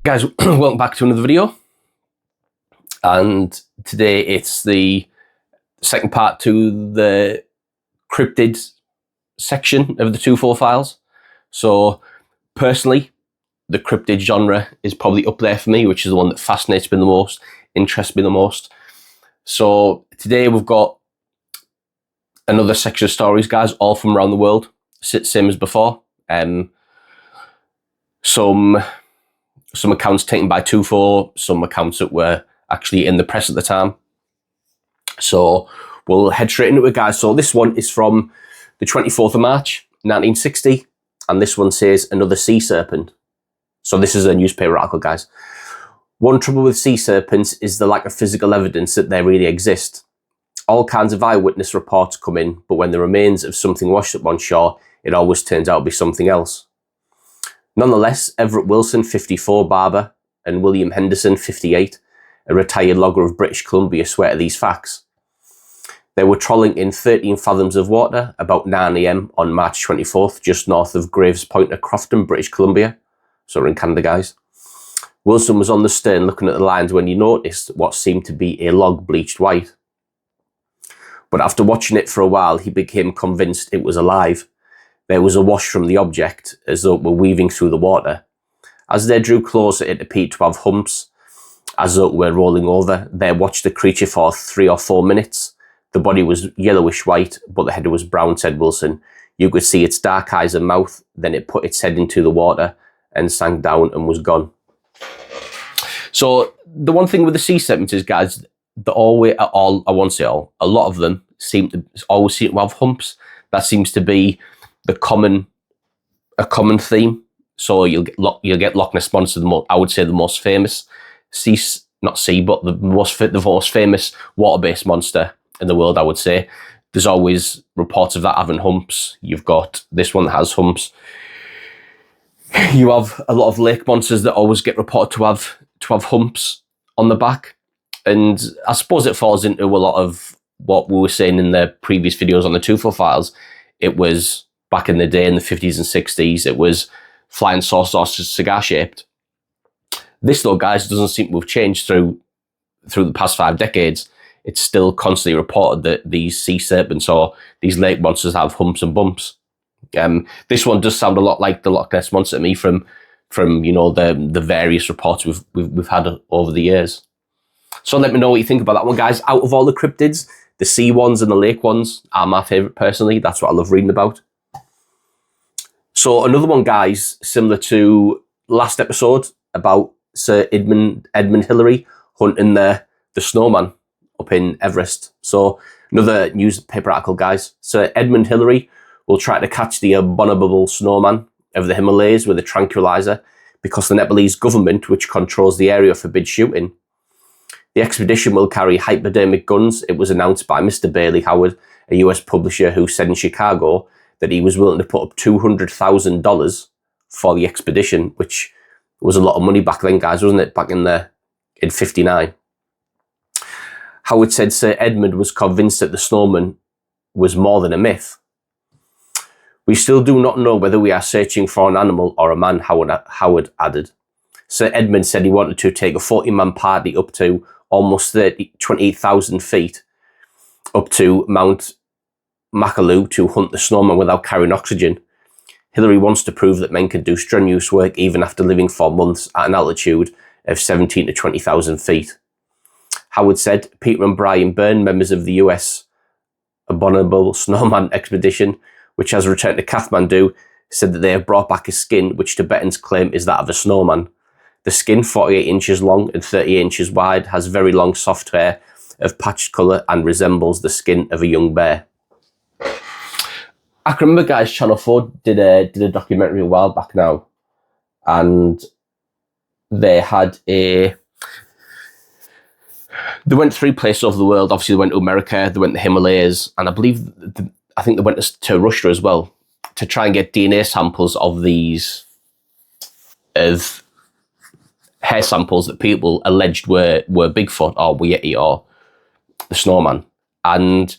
Guys, welcome back to another video, and today it's the second part to the cryptid section of the TUFO files. So personally, the cryptid genre is probably up there for me, which is the one that fascinates me the most, interests me the most. So today we've got another section of stories, guys, all from around the world, same as before. Some accounts taken by TUFO, some accounts that were actually in the press at the time. So we'll head straight into it, guys. So this one is from the 24th of March, 1960. And this one says, another sea serpent. So this is a newspaper article, guys. One trouble with sea serpents is the lack of physical evidence that they really exist. All kinds of eyewitness reports come in, but when the remains of something washed up on shore, it always turns out to be something else. Nonetheless, Everett Wilson, 54, barber, and William Henderson, 58, a retired logger of British Columbia, swear to these facts. They were trolling in 13 fathoms of water about 9 AM on March 24th, just north of Graves Point at Crofton, British Columbia. So we're in Canada, guys. Wilson was on the stern looking at the lines when he noticed what seemed to be a log bleached white. But after watching it for a while, he became convinced it was alive. There was a wash from the object, as though it were weaving through the water. As they drew closer, it appeared to have humps, as though it were rolling over. They watched the creature for 3 or 4 minutes. The body was yellowish white, but the head was brown, said Wilson. You could see its dark eyes and mouth. Then it put its head into the water and sank down and was gone. So the one thing with the sea serpents is, guys, I won't say all, a lot of them always seem to have humps. That seems to be a common theme. So you'll get Loch Ness Monster, I would say the most famous the most famous water-based monster in the world, I would say. There's always reports of that having humps. You've got this one that has humps. You have a lot of lake monsters that always get reported to have humps on the back. And I suppose it falls into a lot of what we were saying in the previous videos on the TUFO files. It was back in the day, in the 50s and 60s, it was flying saucers, cigar-shaped. This, though, guys, doesn't seem to have changed through the past 5 decades. It's still constantly reported that these sea serpents or these lake monsters have humps and bumps. This one does sound a lot like the Loch Ness Monster to me from the various reports we've had over the years. So let me know what you think about that one, guys. Out of all the cryptids, the sea ones and the lake ones are my favourite personally. That's what I love reading about. So another one, guys, similar to last episode about Sir Edmund Hillary hunting the snowman up in Everest. So another newspaper article, guys. Sir Edmund Hillary will try to catch the abominable snowman of the Himalayas with a tranquilizer because the Nepalese government, which controls the area, forbids shooting. The expedition will carry hypodermic guns. It was announced by Mr. Bailey Howard, a US publisher who said in Chicago that he was willing to put up $200,000 for the expedition, which was a lot of money back then, guys, wasn't it? Back in 59. Howard said Sir Edmund was convinced that the snowman was more than a myth. We still do not know whether we are searching for an animal or a man, Howard added. Sir Edmund said he wanted to take a 40-man party up to almost 28,000 feet up to Mount Makalu to hunt the snowman without carrying oxygen. Hillary wants to prove that men can do strenuous work even after living for months at an altitude of 17 to 20,000 feet. Howard said Peter and Brian Byrne, members of the US Abominable Snowman Expedition, which has returned to Kathmandu, said that they have brought back a skin which Tibetans claim is that of a snowman. The skin, 48 inches long and 38 inches wide, has very long soft hair of patched colour and resembles the skin of a young bear. I can remember, guys, Channel 4 did a documentary a while back now, and they went 3 places over the world. Obviously, they went to America, they went to the Himalayas, and I think they went to Russia as well to try and get DNA samples of hair samples that people alleged were Bigfoot or Yeti or the snowman. And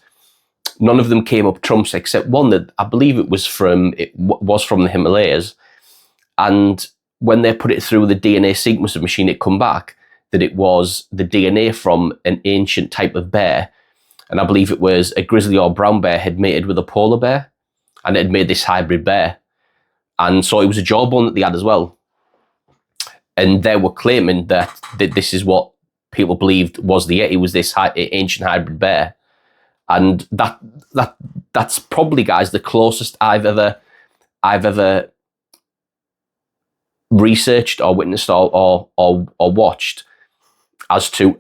none of them came up trumps except one that I believe was from the Himalayas. And when they put it through the DNA sequencing machine, it come back that it was the DNA from an ancient type of bear. And I believe it was a grizzly or brown bear had mated with a polar bear, and it had made this hybrid bear. And so it was a jawbone that they had as well. And they were claiming that this is what people believed was the Yeti, was this ancient hybrid bear. And that's probably, guys, the closest I've ever researched or witnessed or watched as to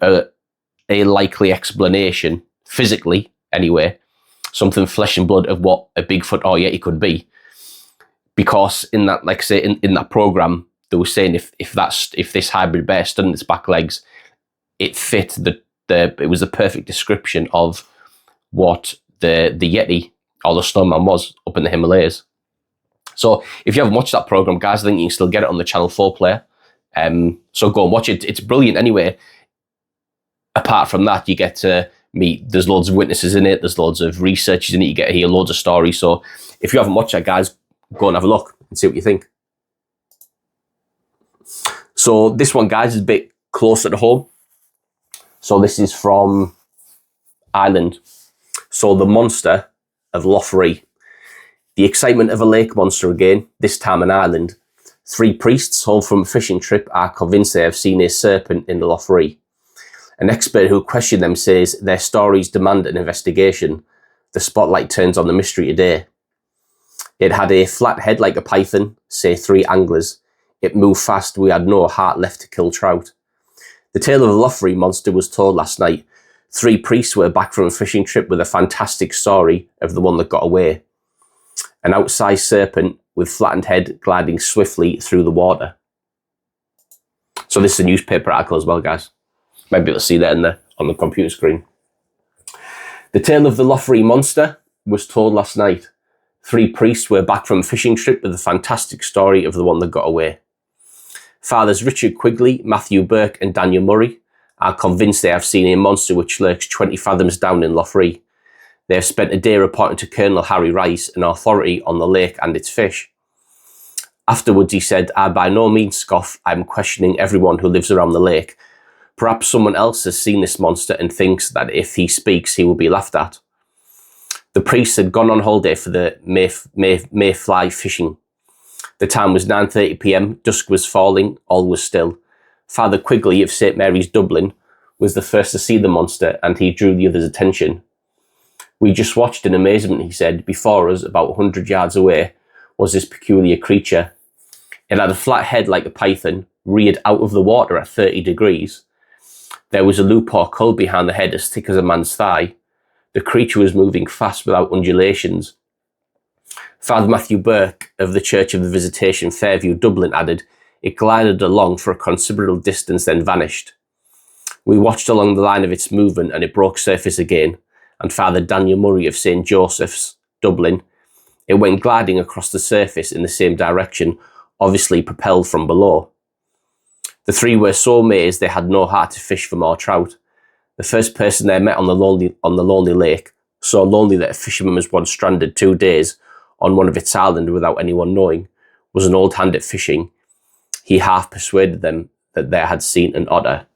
a likely explanation, physically anyway, something flesh and blood of what a Bigfoot or Yeti could be. Because in that, like I say, in that program, they were saying if this hybrid bear stood on its back legs, it fit it was a perfect description of what the Yeti or the Snowman was up in the Himalayas. So if you haven't watched that program, guys, I think you can still get it on the Channel 4 player. So go and watch it. It's brilliant anyway. Apart from that, you get to meet, there's loads of witnesses in it, there's loads of researchers in it, you get to hear loads of stories. So if you haven't watched that, guys, go and have a look and see what you think. So this one, guys, is a bit closer to home. So this is from Ireland. So the monster of Lough Ree. The excitement of a lake monster again, this time in Ireland. 3 priests home from a fishing trip are convinced they have seen a serpent in the Lough Ree. An expert who questioned them says their stories demand an investigation. The spotlight turns on the mystery today. It had a flat head like a python, say 3 anglers. It moved fast, we had no heart left to kill trout. The tale of the Lough Ree Monster was told last night. 3 priests were back from a fishing trip with a fantastic story of the one that got away. An outsized serpent with flattened head gliding swiftly through the water. So this is a newspaper article as well, guys. Maybe you'll see that on the computer screen. The tale of the Lough Ree Monster was told last night. 3 priests were back from a fishing trip with a fantastic story of the one that got away. Fathers Richard Quigley, Matthew Burke and Daniel Murray are convinced they have seen a monster which lurks 20 fathoms down in Lough Ree. They have spent a day reporting to Colonel Harry Rice, an authority on the lake and its fish. Afterwards, he said, I by no means scoff, I'm questioning everyone who lives around the lake. Perhaps someone else has seen this monster and thinks that if he speaks, he will be laughed at. The priests had gone on holiday for the mayfly fishing. The time was 9:30 p.m, dusk was falling, all was still. Father Quigley of St Mary's, Dublin, was the first to see the monster and he drew the others' attention. We just watched in amazement, he said. Before us, about 100 yards away, was this peculiar creature. It had a flat head like a python, reared out of the water at 30 degrees. There was a loop or cull behind the head as thick as a man's thigh. The creature was moving fast without undulations. Father Matthew Burke of the Church of the Visitation, Fairview, Dublin, added, it glided along for a considerable distance, then vanished. We watched along the line of its movement and it broke surface again. And Father Daniel Murray of St Joseph's, Dublin, it went gliding across the surface in the same direction, obviously propelled from below. The 3 were so amazed they had no heart to fish for more trout. The first person they met on the lonely lake, so lonely that a fisherman was once stranded 2 days on one of its islands without anyone knowing, was an old hand at fishing. He half persuaded them that they had seen an otter.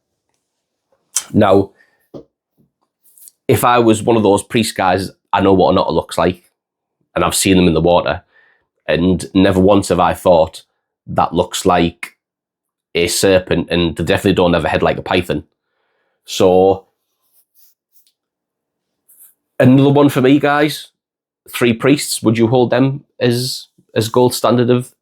Now, if I was one of those priest guys, I know what an otter looks like, and I've seen them in the water, and never once have I thought that looks like a serpent, and they definitely don't have a head like a python. So, another one for me, guys. 3 priests, would you hold them as gold standard of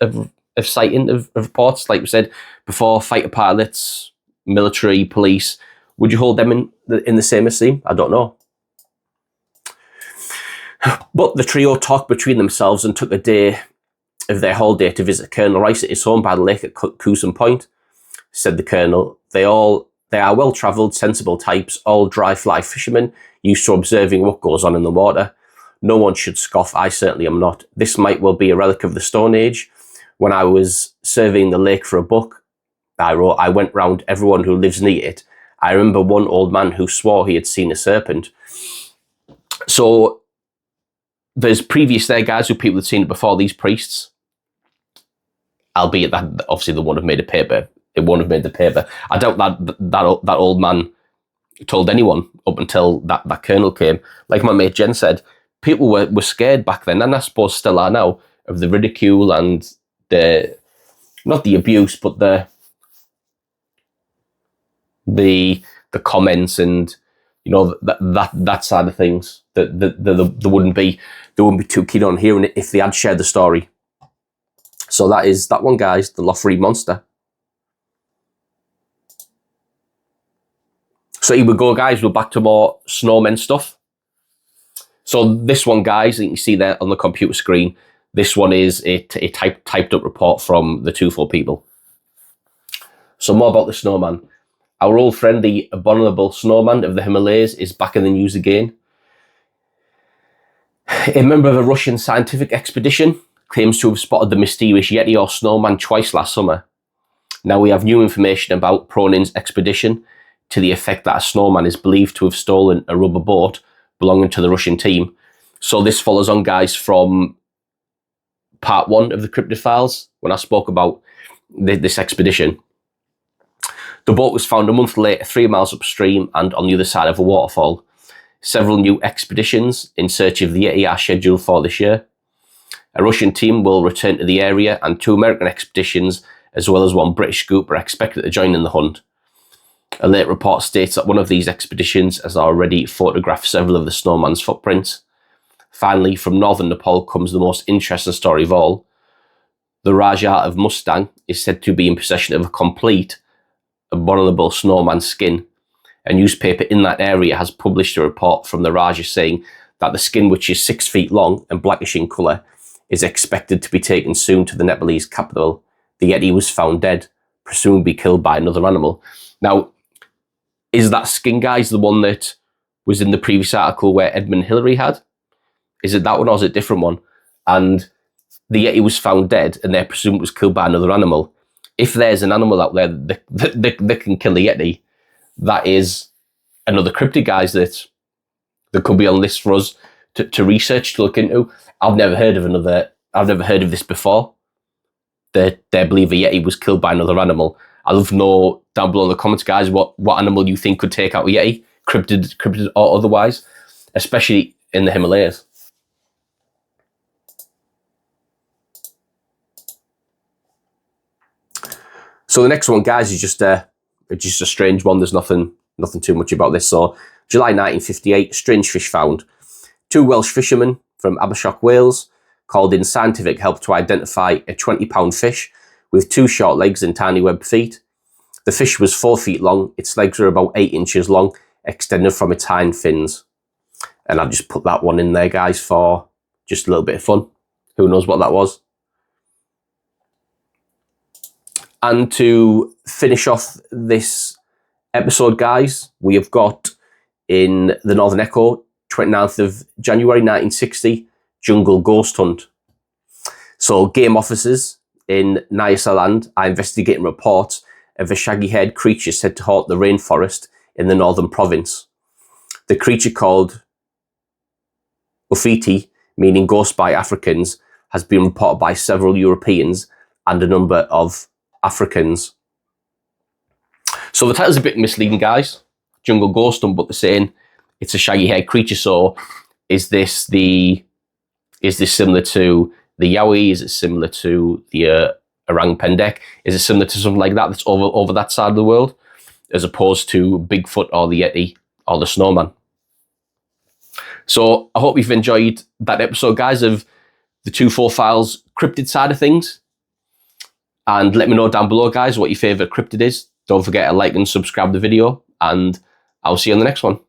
sighting of reports? Like we said before, fighter pilots, military, police, would you hold them in the same esteem? I don't know. But the trio talked between themselves and took a day of their holiday to visit Colonel Rice at his home by the lake at Coosan Point. Said the Colonel, they are well-travelled, sensible types, all dry fly fishermen, used to observing what goes on in the water. No one should scoff, I certainly am not. This might well be a relic of the Stone Age. When I was surveying the lake for a book I wrote, I went round everyone who lives near it. I remember one old man who swore he had seen a serpent. So there's previous there, guys, who people had seen it before, these priests. albeit that obviously they wouldn't have made a paper. It won't have made the paper. I doubt that old man told anyone up until that colonel came. Like my mate Jen said, people were scared back then, and I suppose still are now, of the ridicule and not the abuse, but the comments and, you know, that side of things that they wouldn't be too keen on hearing it if they had shared the story. So that is that one, guys, the Lough Ree Monster. So here we go, guys. We're back to more Snowmen stuff. So this one, guys, you can see there on the computer screen, this one is a typed up report from the TUFO people. So more about the snowman. Our old friend, the abominable snowman of the Himalayas, is back in the news again. A member of a Russian scientific expedition claims to have spotted the mysterious Yeti or snowman twice last summer. Now we have new information about Pronin's expedition to the effect that a snowman is believed to have stolen a rubber boat belonging to the Russian team. So this follows on, guys, from part 1 of the Cryptid files, when I spoke about this expedition. The boat was found a month later, 3 miles upstream and on the other side of a waterfall. Several new expeditions in search of the Yeti are scheduled for this year. A Russian team will return to the area, and 2 American expeditions, as well as 1 British group, are expected to join in the hunt. A late report states that one of these expeditions has already photographed several of the snowman's footprints. Finally, from northern Nepal comes the most interesting story of all. The Raja of Mustang is said to be in possession of a complete, abominable snowman skin. A newspaper in that area has published a report from the Raja saying that the skin, which is 6 feet long and blackish in colour, is expected to be taken soon to the Nepalese capital. The Yeti was found dead, presumably killed by another animal. Now, is that skin, guys, the one that was in the previous article where Edmund Hillary had? Is it that one or is it a different one? And the Yeti was found dead and they're presumed was killed by another animal. If there's an animal out there that can kill a Yeti, that is another cryptid, guys, that could be on this for us to research, to look into. I've never heard of this before. They believe a Yeti was killed by another animal. I'd love to know down below in the comments, guys, what animal you think could take out a Yeti, cryptid or otherwise, especially in the Himalayas. So the next one, guys, is just a strange one. There's nothing too much about this. So July 1958, strange fish found. 2 Welsh fishermen from Abersoch, Wales, called in scientific help to identify a 20-pound fish with 2 short legs and tiny webbed feet. The fish was 4 feet long. Its legs were about 8 inches long, extended from its hind fins. And I've just put that one in there, guys, for just a little bit of fun. Who knows what that was? And to finish off this episode, guys, we have got in the Northern Echo, 29th of January 1960, jungle ghost hunt. So game officers in Nyasaland are investigating reports of a shaggy-haired creature said to haunt the rainforest in the northern province. The creature, called Ufiti, meaning ghost by Africans, has been reported by several Europeans and a number of Africans. So the title's a bit misleading, guys. Jungle ghost hunt, but they're saying it's a shaggy-haired creature. So is this similar to the Yowie? Is it similar to the Orang Pendek? Is it similar to something like that that's over that side of the world, as opposed to Bigfoot or the Yeti or the Snowman? So I hope you've enjoyed that episode, guys, of the TUFO files cryptid side of things. And let me know down below, guys, what your favourite cryptid is. Don't forget to like and subscribe the video, and I'll see you on the next one.